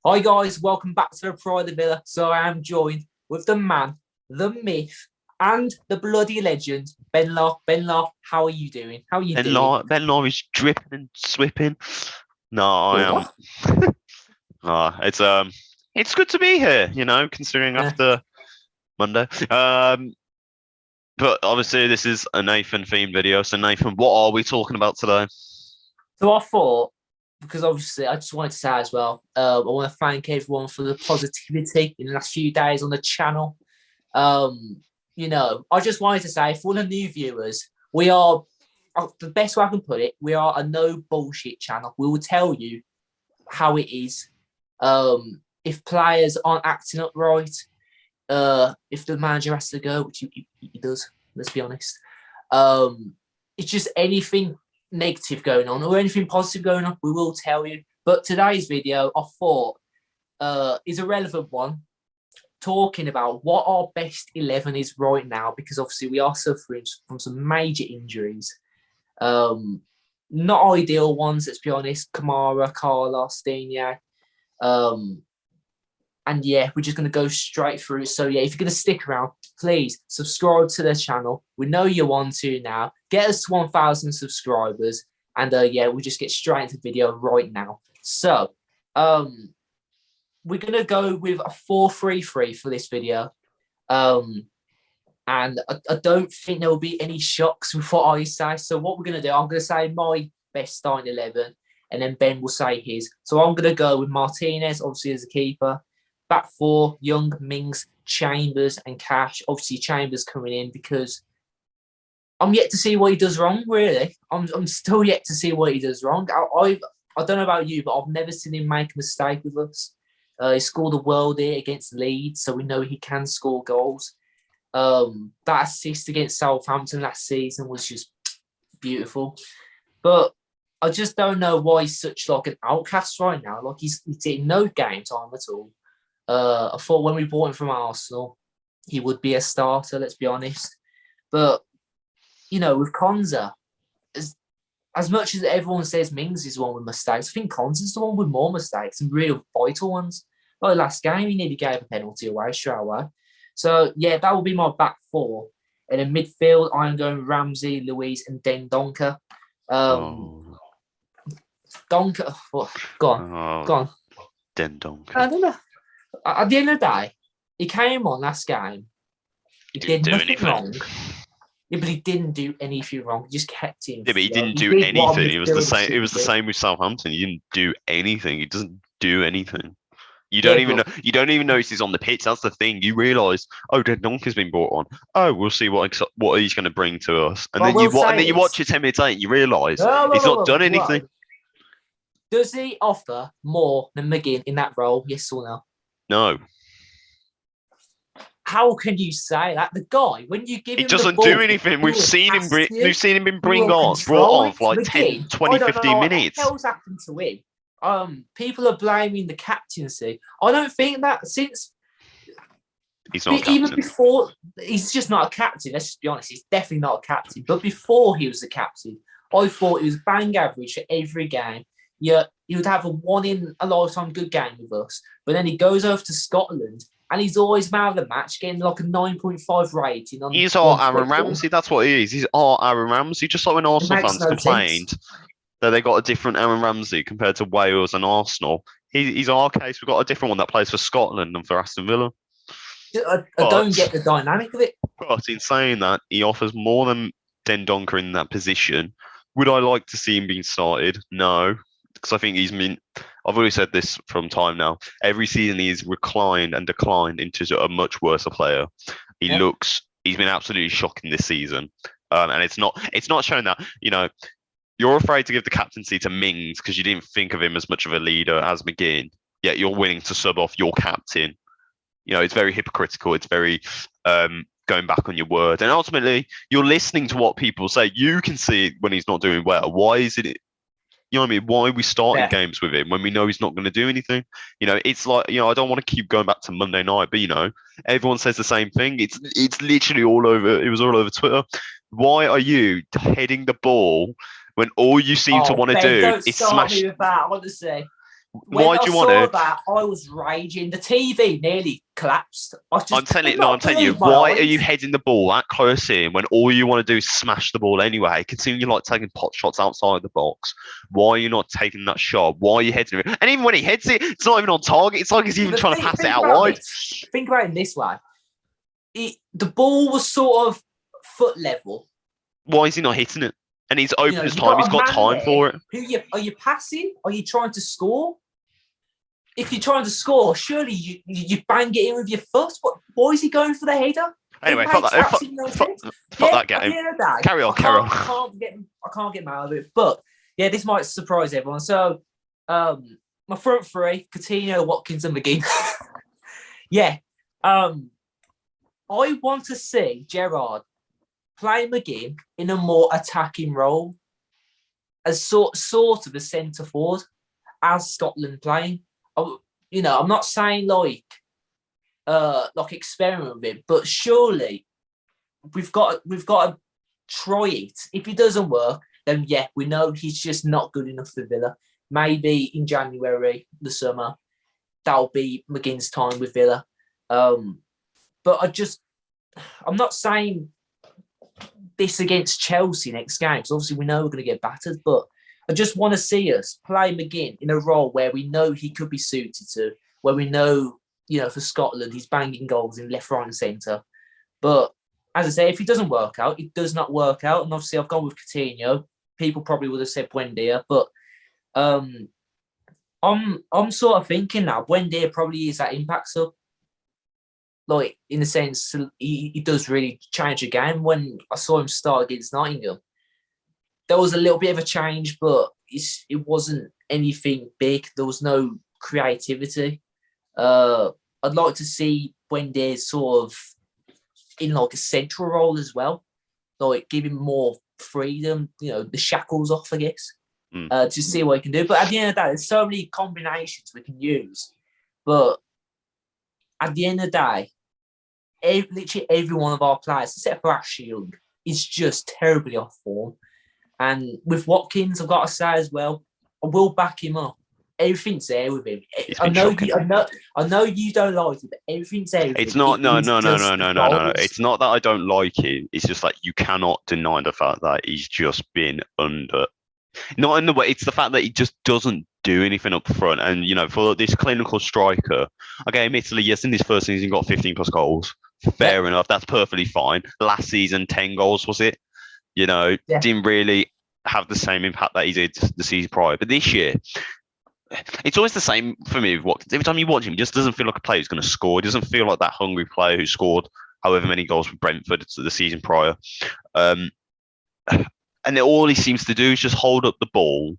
Hi guys, welcome back to the Pride of the Villa. So I am joined with the man, the myth, and the bloody legend, Ben Law. Ben Law, how are you doing? How are you doing? Ben Law is dripping and swipping. No, I am. What? It's good to be here. Considering Yeah. after Monday. But obviously this is a Nathan themed video. So Nathan, what are we talking about today? So I thought, because obviously I just wanted to say as well, I want to thank everyone for the positivity in the last few days on the channel. Um, I just wanted to say for the new viewers, we are the best way I can put it, we are a no bullshit channel. We will tell you how it is. If players aren't acting up right, if the manager has to go, which he does, let's be honest. It's just anything negative going on or anything positive going on, we will tell you. But today's video, I thought, is a relevant one, talking about what our best 11 is right now, because obviously we are suffering from some major injuries. Not ideal ones, let's be honest. Kamara, Carlos, Dina. And yeah, we're just going to go straight through. So yeah, if you're going to stick around, please subscribe to the channel. We know you want to now. Get us to 1,000 subscribers. And yeah, we'll just get straight into the video right now. So we're going to go with a 4-3-3 for this video. And I don't think there will be any shocks with what I say. So what we're going to do, I'm going to say my best starting 11, and then Ben will say his. So I'm going to go with Martinez, obviously, as a keeper. Back four, Young, Mings, Chambers, and Cash. Obviously, Chambers coming in because I'm yet to see what he does wrong, really. I'm still yet to see what he does wrong. I don't know about you, but I've never seen him make a mistake with us. He scored a worldie against Leeds, so we know he can score goals. That assist against Southampton last season was just beautiful. But I just don't know why he's such like an outcast right now. Like he's getting no game time at all. I thought when we bought him from Arsenal, he would be a starter, let's be honest. But, with Konza, as much as everyone says Mings is the one with mistakes, I think Konza's the one with more mistakes and real vital ones. Like last game, he nearly gave a penalty away straight away. So, yeah, that will be my back four. And in midfield, I'm going Ramsey, Luiz, and Den Donker. Donker, go on. Den Donker. I don't know. At the end of the day, he came on last game. He did nothing wrong. Yeah, but he didn't do anything wrong. He just kept him. Yeah, but he didn't do anything. It was the same. It was the same with Southampton. He didn't do anything. He doesn't do anything. You don't even know. You don't even notice he's on the pitch. That's the thing. You realise, oh, Den Donker's been brought on. Oh, we'll see what he's going to bring to us. And then you watch it 10 minutes later, you realise he's not done anything. Does he offer more than McGinn in that role? Yes or no? No. How can you say that? The guy, when you give him the ball, he doesn't do anything. We've seen him been brought on for like 10, 20, 15 minutes. What the hell's happened to him? People are blaming the captaincy. I don't think that since he's not even before, he's just not a captain. Let's just be honest, he's definitely not a captain. But before he was the captain, I thought he was bang average for every game. Yeah, he would have a one in a lifetime good game with us. But then he goes over to Scotland and he's always man of the match, getting like a 9.5 rating. He's our Aaron Ramsey. That's what he is. He's our Aaron Ramsey. Just like when Arsenal fans complained that they got a different Aaron Ramsey compared to Wales and Arsenal. He's our case. We've got a different one that plays for Scotland and for Aston Villa. I don't get the dynamic of it. But in saying that, he offers more than Den Donker in that position. Would I like to see him being started? No. Because I think I've always said this from time now. Every season he's reclined and declined into a much worse player. He's been absolutely shocking this season. And it's not showing that, you're afraid to give the captaincy to Mings because you didn't think of him as much of a leader as McGinn, yet you're willing to sub off your captain. It's very hypocritical. It's very going back on your word. And ultimately, you're listening to what people say. You can see it when he's not doing well. Why is it? You know what I mean? Why are we starting games with him when we know he's not going to do anything? It's like, I don't want to keep going back to Monday night, but, everyone says the same thing. It's literally all over. It was all over Twitter. Why are you heading the ball when all you seem to want to do is smash? Me with that, honestly. When Why I do you want saw to? that, I was raging. The TV nearly collapsed. I just could No, I'm not telling you, believe my why are you eyes. heading the ball that close in when all you want to do is smash the ball anyway? Considering you like taking pot shots outside the box, why are you not taking that shot? Why are you heading it? And even when he heads it, it's not even on target. It's like he's Yeah, even but trying to pass it think out about wide. this. Think about it this way. The ball was sort of foot level. Why is he not hitting it? And he's open as You've time. He's got a got man time there. for it. Are you passing? Are you trying to score? If you're trying to score, surely you bang it in with your foot. But why is he going for the header? Anyway, It makes absolutely no sense. Fuck that At the game. end of the day, Carry on. I can't get mad at it. But yeah, this might surprise everyone. So, my front three: Coutinho, Watkins, and McGinn. Yeah, I want to see Gerrard play McGinn in a more attacking role, as sort of a centre forward, as Scotland playing. I'm not saying like experiment with it, but surely we've got to try it. If it doesn't work, then yeah, we know he's just not good enough for Villa. Maybe in January, the summer, that'll be McGinn's time with Villa. But I'm not saying this against Chelsea next game, because obviously we know we're going to get battered, but I just want to see us play McGinn in a role where we know he could be suited to, where we know, for Scotland, he's banging goals in left, right, and centre. But as I say, if it doesn't work out, it does not work out. And obviously, I've gone with Coutinho. People probably would have said Buendia, but I'm sort of thinking now Buendia probably is that impact sub. Like, in a sense, he does really change the game. When I saw him start against Nottingham, there was a little bit of a change, but it wasn't anything big. There was no creativity. I'd like to see Buendia sort of in like a central role as well, like give him more freedom, the shackles off, I guess, to see what he can do. But at the end of the day, there's so many combinations we can use. But at the end of the day, literally every one of our players, except for Ashley Young, is just terribly off form. And with Watkins, I've got to say as well, I will back him up. Everything's there with him. I know you don't like it, but everything's there. It's not. No. It's not that I don't like him. It's just like you cannot deny the fact that he's just been under. Not in the way. It's the fact that he just doesn't do anything up front. And for this clinical striker, okay, admittedly, yes, in his first season, he got 15 plus goals. Fair enough. That's perfectly fine. Last season, 10 goals was it? Didn't really have the same impact that he did the season prior. But this year, it's always the same for me with Watkins. Every time you watch him, he just doesn't feel like a player who's going to score. He doesn't feel like that hungry player who scored however many goals for Brentford the season prior. And all he seems to do is just hold up the ball.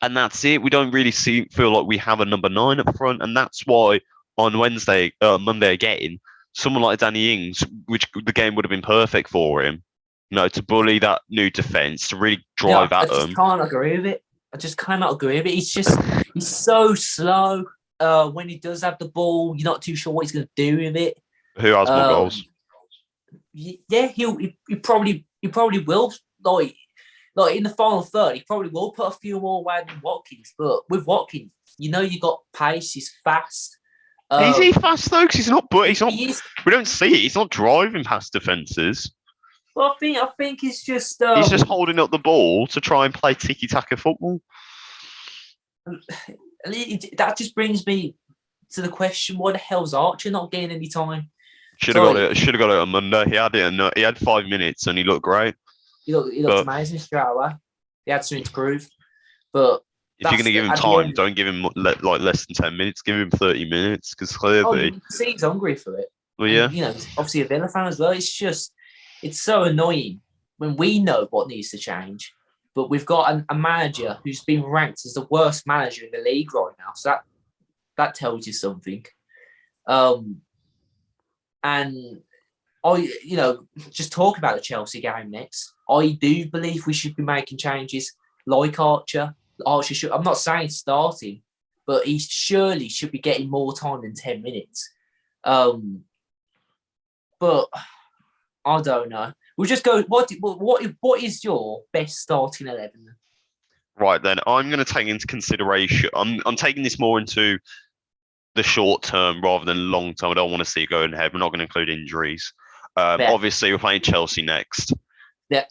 And that's it. We don't really feel like we have a number 9 up front. And that's why on Monday again, someone like Danny Ings, which the game would have been perfect for him, to bully that new defence, to really drive at them. I just can't agree with it. I just cannot agree with it. He's so slow. When he does have the ball, you're not too sure what he's going to do with it. Who has more goals? Yeah, he probably will. Like in the final third, he probably will put a few more away than Watkins. But with Watkins, you got pace. He's fast. Is he fast though? Because he's not. But he's not. He is. We don't see it. He's not driving past defences. Well, I think he's just. He's just holding up the ball to try and play tiki-taka football. That just brings me to the question: why the hell's Archer not getting any time? Should have got it. Should have got it on Monday. He had it. And he had 5 minutes, and he looked great. He looked amazing straight away. He had something to prove. But if you're going to give him time, don't give him like less than 10 minutes. Give him 30 minutes, because clearly, you can see he's hungry for it. Well, yeah. And, obviously a Villa fan as well. It's so annoying when we know what needs to change, but we've got a manager who's been ranked as the worst manager in the league right now. So that tells you something. And just talk about the Chelsea game next. I do believe we should be making changes like Archer. Archer should. I'm not saying starting, but he surely should be getting more time than 10 minutes. But I don't know. We'll just go. What is your best starting 11? Right then, I'm going to take into consideration. I'm taking this more into the short term rather than long term. I don't want to see it going ahead. We're not going to include injuries. Yeah. Obviously, we're playing Chelsea next. Yeah.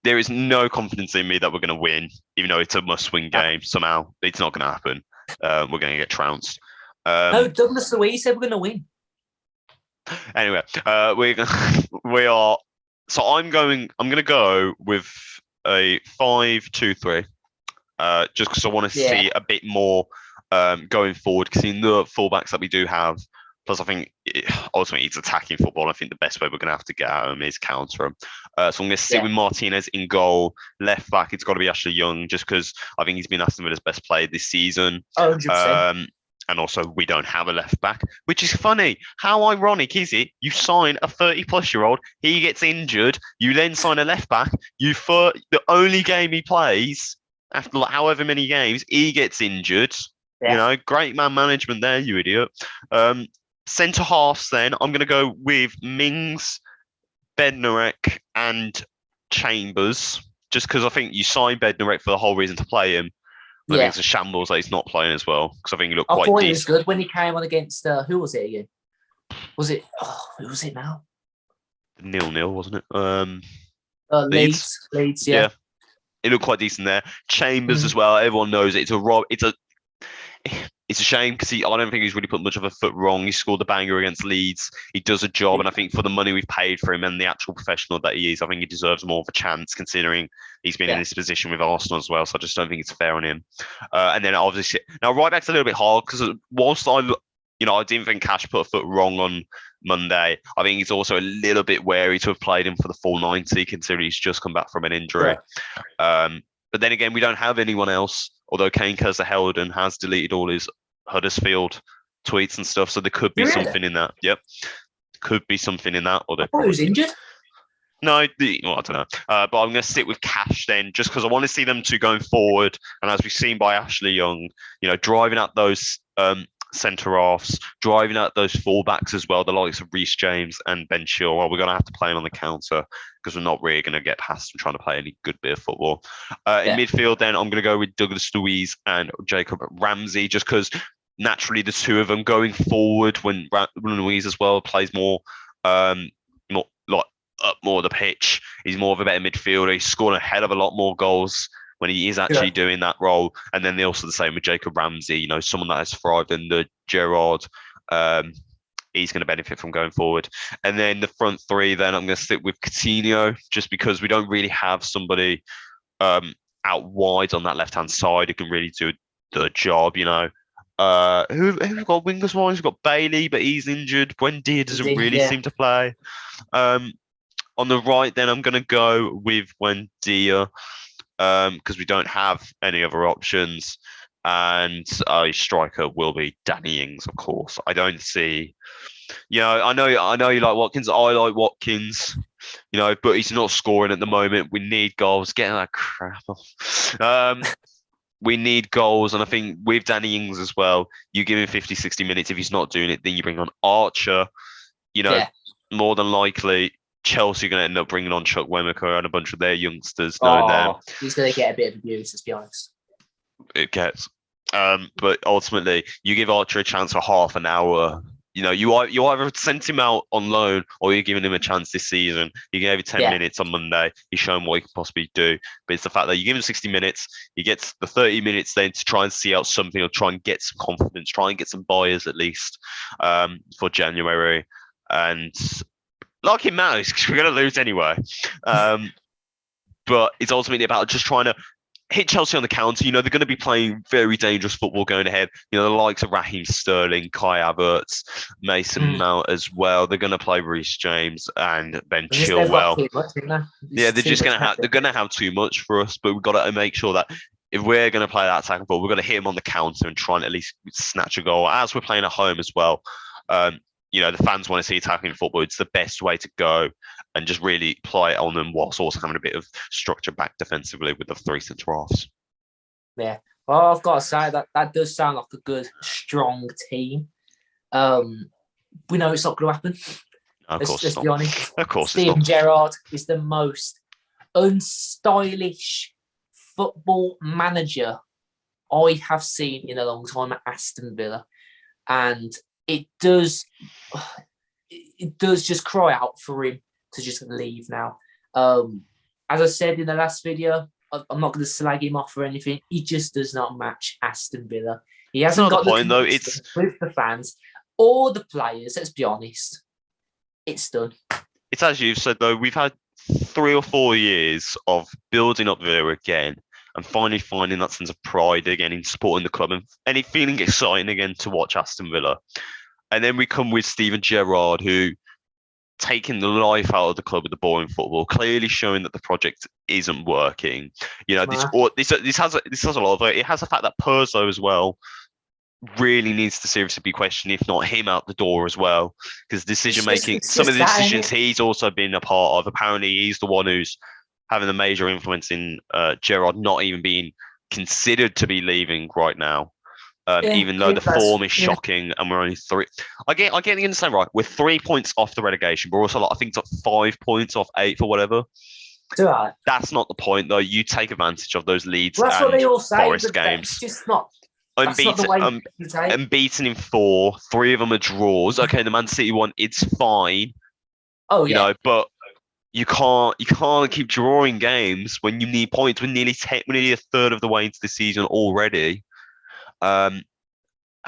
There is no confidence in me that we're going to win, even though it's a must-win game. Somehow, it's not going to happen. We're going to get trounced. No, Douglas Luiz said we're going to win. Anyway, we are. So I'm going to go with a 5-2-3. Just because I want to see a bit more going forward. Because in the fullbacks that we do have, plus I think ultimately it's attacking football. I think the best way we're going to have to get at them is counter them. So I'm going to sit with Martinez in goal. Left back, it's got to be Ashley Young, just because I think he's been Aston Villa's best player this season. 100%. And also, we don't have a left back, which is funny. How ironic is it? You sign a 30-plus-year-old, he gets injured, you then sign a left back. The only game he plays after however many games, he gets injured. Great man management there, you idiot. Centre halves, then I'm going to go with Mings, Bednarek, and Chambers, just because I think you sign Bednarek for the whole reason to play him. I think it's a shambles that he's not playing as well, because I think he looked quite decent. I thought he was good when he came on against, who was it again? Who was it now? 0-0, wasn't it? Leeds, yeah. It looked quite decent there. Chambers as well, everyone knows it. It's a shame because I don't think he's really put much of a foot wrong. He scored the banger against Leeds. He does a job, and I think for the money we've paid for him and the actual professional that he is, I think he deserves more of a chance considering he's been in this position with Arsenal as well. So I just don't think it's fair on him. And then obviously, now right back's a little bit hard because whilst I didn't think Cash put a foot wrong on Monday, I think he's also a little bit wary to have played him for the full 90 considering he's just come back from an injury. Yeah. But then again, we don't have anyone else. Although Kane Kersahel has deleted all his Huddersfield tweets and stuff, so there could be something in that. Yep, could be something in that. Or he was injured. No, I don't know. But I'm going to sit with Cash then, just because I want to see them two going forward. And as we've seen by Ashley Young, driving at those centre halves, driving at those fullbacks as well, the likes of Reece James and Ben Chilwell. We're going to have to play him on the counter because we're not really going to get past him trying to play any good bit of football. In midfield, then I'm going to go with Douglas Luiz and Jacob Ramsey, just because naturally the two of them going forward when Luiz as well plays more up more of the pitch. He's more of a better midfielder. He's scored a hell of a lot more goals when he is actually doing that role. And then they're also the same with Jacob Ramsey, someone that has thrived in the Gerrard. He's going to benefit from going forward. And then the front three, then I'm going to stick with Coutinho, just because we don't really have somebody out wide on that left-hand side who can really do the job, Who've got wingers wise? We've got Bailey, but he's injured. Buendia doesn't really seem to play. On the right, then I'm going to go with Buendia because we don't have any other options. And a striker will be Danny Ings, of course. I don't see, I know you like Watkins. I like Watkins, but he's not scoring at the moment. We need goals. Get that crap off. We need goals. And I think with Danny Ings as well, you give him 50, 60 minutes. If he's not doing it, then you bring on Archer. More than likely, Chelsea are going to end up bringing on Chuck Wemaker and a bunch of their youngsters. He's going to get a bit of abuse, let's be honest. It gets. But ultimately, you give Archer a chance for half an hour. You either sent him out on loan or you're giving him a chance this season. You gave him 10 minutes on Monday. He's shown what he can possibly do. But it's the fact that you give him 60 minutes, he gets the 30 minutes then to try and see out something or try and get some confidence, try and get some buyers at least for January. And like it matters because we're going to lose anyway. But it's ultimately about just trying to hit Chelsea on the counter. They're going to be playing very dangerous football going ahead. The likes of Raheem Sterling, Kai Havertz, Mason Mount as well. They're going to play Reece James and Ben Chilwell. They're going to have too much for us, but we've got to make sure that if we're going to play that attacking ball, we're going to hit him on the counter and try and at least snatch a goal. As we're playing at home as well, the fans want to see attacking football. It's the best way to go and just really play it on them whilst also having a bit of structure back defensively with the three centre halves. Yeah. Well, I've got to say that does sound like a good, strong team. We know it's not going to happen. No, let's be honest. Of course Steven Gerrard is the most unstylish football manager I have seen in a long time at Aston Villa, and it does just cry out for him to just leave now. As I said in the last video, I'm not going to slag him off or anything. He just does not match Aston Villa. He hasn't got the point though. It's with the fans or the players. Let's be honest. It's done. It's as you've said though. We've had 3 or 4 years of building up Villa again, and finally finding that sense of pride again in supporting the club, and it feeling exciting again to watch Aston Villa. And then we come with Steven Gerrard, who taking the life out of the club with the boring football, clearly showing that the project isn't working. This has a lot of it. It has the fact that Perzo as well really needs to seriously be questioned, if not him out the door as well, because decision making, some of the decisions he's also been a part of. Apparently, he's the one who's having a major influence in Gerrard not even being considered to be leaving right now. Even though the form is shocking, and we're only 3. I get the understand right. We're 3 points off the relegation, but also I think it's like 5 points off 8th or whatever. Right. That's not the point, though. You take advantage of those leads. Well, that's what they all say. Forest games. It's just not. That's not the way you take. Unbeaten in 4, 3 of them are draws. Okay, the Man City one, it's fine. Oh yeah. But you can't keep drawing games when you need points. We're nearly a third of the way into the season already. And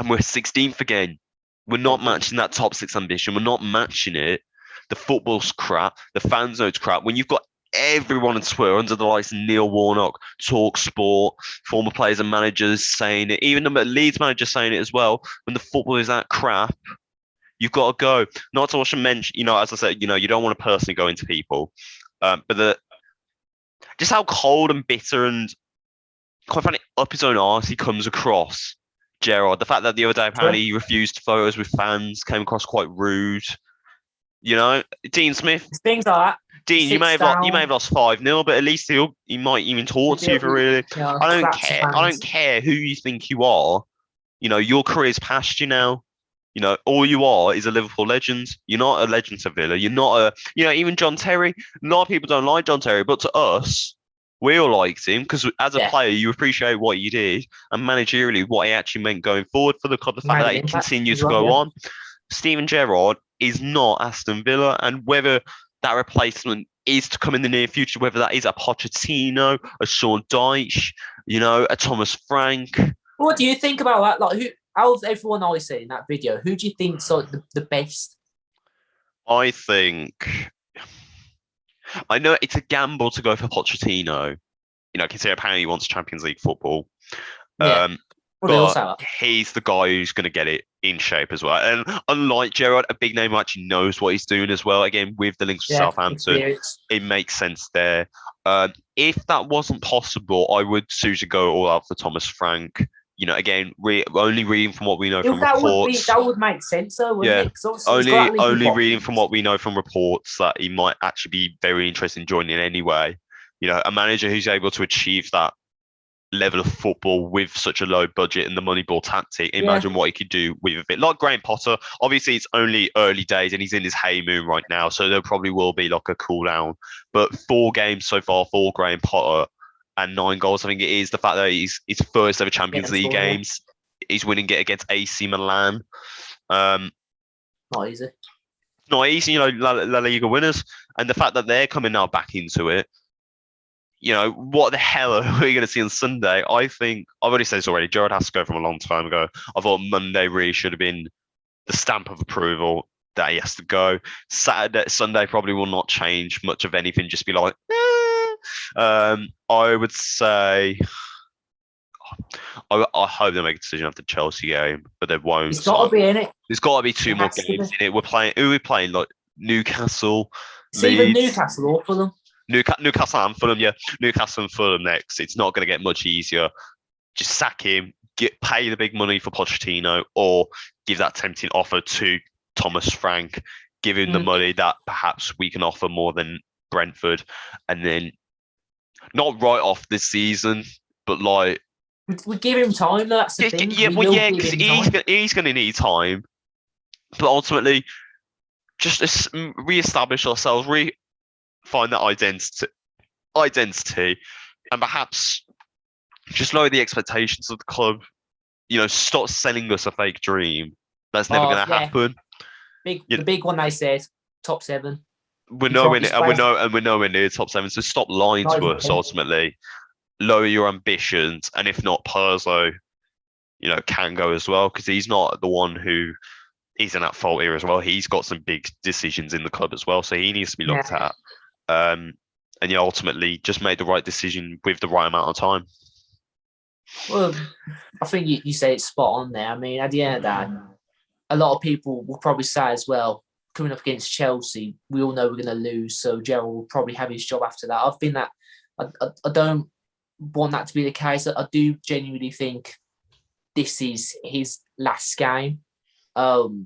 we're 16th again. We're not matching that top 6 ambition. We're not matching it. The football's crap. The fan zone's crap. When you've got everyone on Twitter under the likes of Neil Warnock, Talk Sport, former players and managers saying it, even the Leeds manager saying it as well, when the football is that crap, you've got to go. Not to also mention, as I said, you don't want to personally go into people, but just how cold and bitter and quite frankly up his own arse he comes across. Gerrard, the fact that the other day apparently he refused photos with fans came across quite rude. Dean Smith, things like that. Dean, you may have lost 5-0, but at least he might even talk to you for really. I don't care. I don't care who you think you are. Your career's past you now. All you are is a Liverpool legend. You're not a legend to Villa. You're not even John Terry. A lot of people don't like John Terry, but to us, we all liked him because as a player, you appreciate what he did, and managerially, what he actually meant going forward for the club. The fact that he continued to go on. Steven Gerrard is not Aston Villa, and whether that replacement is to come in the near future, whether that is a Pochettino, a Sean Dyche, a Thomas Frank. What do you think about that? Like, out of everyone I see in that video, who do you think's the best? I think, I know it's a gamble to go for Pochettino. Considering apparently he wants Champions League football. Yeah. But he's the guy who's going to get it in shape as well. And unlike Gerrard, a big name who actually knows what he's doing as well. Again, with the links with Southampton, it makes sense there. If that wasn't possible, I would seriously go all out for Thomas Frank. Again, only reading from what we know from reports. That would make sense, though, wouldn't it? Only reading from what we know from reports that he might actually be very interested in joining anyway. A manager who's able to achieve that level of football with such a low budget and the Moneyball tactic. Imagine what he could do with a bit like Graham Potter. Obviously, it's only early days and he's in his hay moon right now, so there probably will be like a cool down. But 4 games so far for Graham Potter and 9 goals, I think it is. The fact that he's his first ever Champions League games, he's winning it against AC Milan. Not easy. Not easy, La Liga winners, and the fact that they're coming now back into it. What the hell are we going to see on Sunday? I think, I've already said this already, Gerrard has to go from a long time ago. I thought Monday really should have been the stamp of approval that he has to go. Sunday probably will not change much of anything, just be like, I would say, I hope they make a decision after the Chelsea game, but they won't. It's got to be in it. There's got to be 2 more games in it. Who are we playing? Like Newcastle, It's either Newcastle or Fulham. Newcastle and Fulham, yeah. Newcastle and Fulham next. It's not going to get much easier. Just sack him, pay the big money for Pochettino, or give that tempting offer to Thomas Frank, give him the money that perhaps we can offer more than Brentford, and then not right off this season, but like we give him time. That's the thing. Because he's going to need time, but ultimately, just re-establish ourselves, find that identity, and perhaps just lower the expectations of the club. Stop selling us a fake dream. That's never Oh going to yeah, happen. the big one they said top 7. We're You can't nowhere be near, and we're square. no, and we're nowhere near top 7. So stop lying Not to even us. 10. Ultimately, lower your ambitions, and if not, Perzo, can go as well because he's not the one who isn't at fault here as well. He's got some big decisions in the club as well, so he needs to be looked Yeah. at. And ultimately, just made the right decision with the right amount of time. Well, I think you say it's spot on there. I mean, at the end of that, a lot of people will probably say as well, coming up against Chelsea, we all know we're going to lose, so Gerald will probably have his job after that. I don't want that to be the case. I do genuinely think this is his last game. And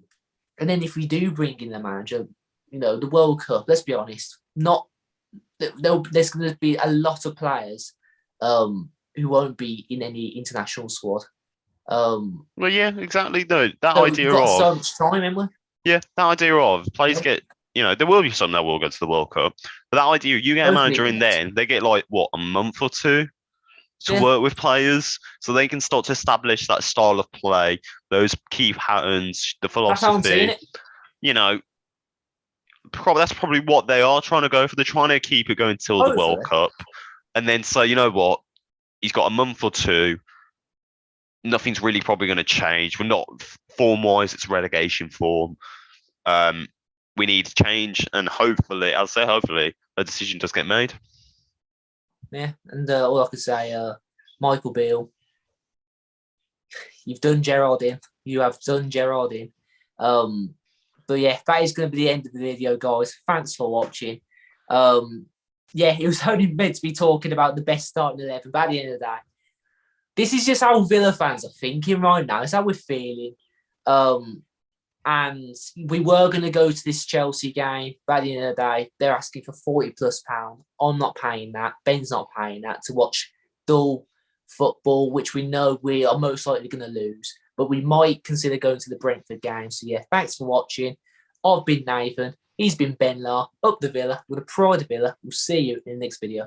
then if we do bring in the manager, the World Cup, let's be honest, there's going to be a lot of players who won't be in any international squad. Well, yeah, exactly. Though that So we've idea got of so much time, haven't we? yeah, that idea of players Yeah. get there will be some that will go to the World Cup, but that idea you get a Hopefully, manager in there, they get like what a month or two to yeah, work with players, so they can start to establish that style of play, those key patterns, the that's how I'm seeing philosophy. it. You know, that's probably what they are trying to go for. They're trying to keep it going till the World Hopefully, Cup, and then say, you know what, he's got a month or two. Nothing's really probably going to change. We're not form-wise; it's relegation form. Um, we need change, and hopefully, I'll say hopefully, a decision does get made. yeah. And all I can say, Michael Beale, you've done Gerard in. You have done Gerard in. But yeah, that is going to be the end of the video, guys. Thanks for watching. Yeah, it was only meant to be talking about the best starting 11, but at the end of the day, this is just how Villa fans are thinking right now. It's how we're feeling. And we were going to go to this Chelsea game, but at the end of the day, they're asking for £40+. I'm not paying that. Ben's not paying that to watch dull football, which we know we are most likely going to lose. But we might consider going to the Brentford game. So yeah, thanks for watching. I've been Nathan. He's been Ben Lar. Up the Villa with a pride of Villa. We'll see you in the next video.